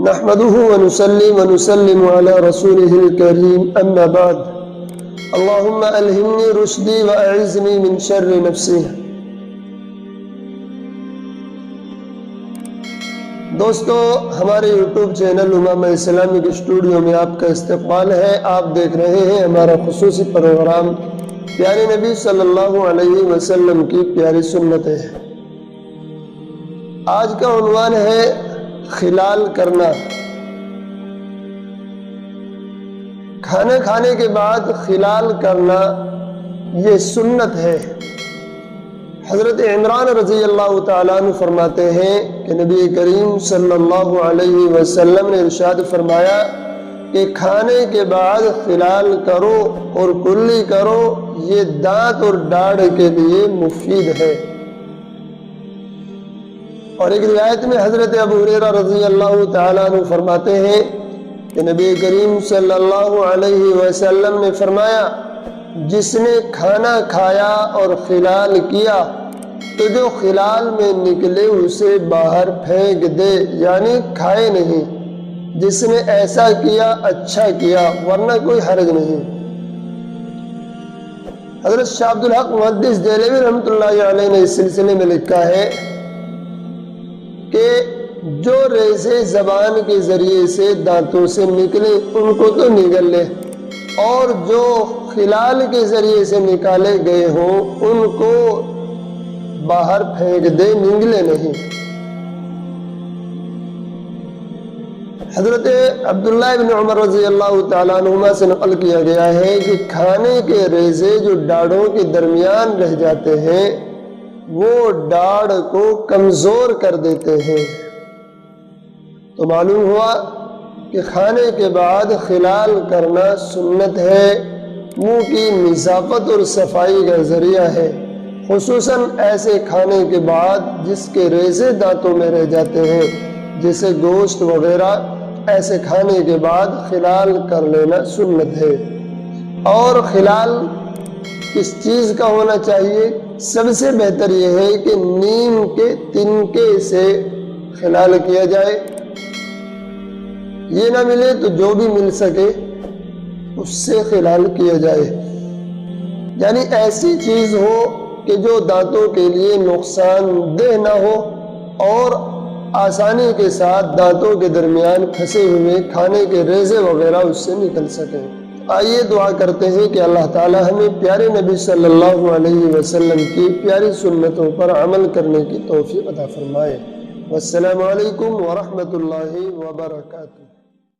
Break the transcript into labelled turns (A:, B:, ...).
A: نحمده ونصلي ونسلم على رسوله الكريم أما بعد اللهم ألهمني رشدي وأعذني من شر نفسي۔ دوستو، ہمارے یوٹیوب چینل امامہ اسلامک اسٹوڈیو میں آپ کا استقبال ہے۔ آپ دیکھ رہے ہیں ہمارا خصوصی پروگرام پیارے نبی صلی اللہ علیہ وسلم کی پیاری سنتیں۔ آج کا عنوان ہے خلال کرنا۔ کھانا کھانے کے بعد خلال کرنا یہ سنت ہے۔ حضرت عمران رضی اللہ تعالیٰ عنہ فرماتے ہیں کہ نبی کریم صلی اللہ علیہ وسلم نے ارشاد فرمایا کہ کھانے کے بعد خلال کرو اور کلی کرو، یہ دانت اور داڑھ کے لیے مفید ہے۔ اور ایک روایت میں حضرت ابو ہریرہ رضی اللہ تعالیٰ عنہ فرماتے ہیں کہ نبی کریم صلی اللہ علیہ وسلم نے فرمایا، جس نے کھانا کھایا اور خلال کیا تو جو خلال میں نکلے اسے باہر پھینک دے، یعنی کھائے نہیں۔ جس نے ایسا کیا اچھا کیا، ورنہ کوئی حرج نہیں۔ حضرت شاہ عبد الحق محدث دہلوی رحمۃ اللہ علیہ نے اس سلسلے میں لکھا ہے کہ جو ریزے زبان کے ذریعے سے دانتوں سے نکلے ان کو تو نگل لے، اور جو خلال کے ذریعے سے نکالے گئے ہوں ان کو باہر پھینک دے، نگلے نہیں۔ حضرت عبداللہ ابن عمر رضی اللہ تعالیٰ عنہما سے نقل کیا گیا ہے کہ کھانے کے ریزے جو داڑھوں کے درمیان رہ جاتے ہیں وہ داڑھ کو کمزور کر دیتے ہیں۔ تو معلوم ہوا کہ کھانے کے بعد خلال کرنا سنت ہے، منہ کی نظافت اور صفائی کا ذریعہ ہے، خصوصاً ایسے کھانے کے بعد جس کے ریزے دانتوں میں رہ جاتے ہیں، جیسے گوشت وغیرہ۔ ایسے کھانے کے بعد خلال کر لینا سنت ہے۔ اور خلال کس چیز کا ہونا چاہیے؟ سب سے بہتر یہ ہے کہ نیم کے تنکے سے خلال کیا جائے۔ یہ نہ ملے تو جو بھی مل سکے اس سے خلال کیا جائے، یعنی ایسی چیز ہو کہ جو دانتوں کے لیے نقصان دہ نہ ہو اور آسانی کے ساتھ دانتوں کے درمیان پھنسے ہوئے کھانے کے ریزے وغیرہ اس سے نکل سکیں۔ آئیے دعا کرتے ہیں کہ اللہ تعالی ہمیں پیارے نبی صلی اللہ علیہ وسلم کی پیاری سنتوں پر عمل کرنے کی توفیق عطا فرمائے۔ والسلام علیکم ورحمۃ اللہ وبرکاتہ۔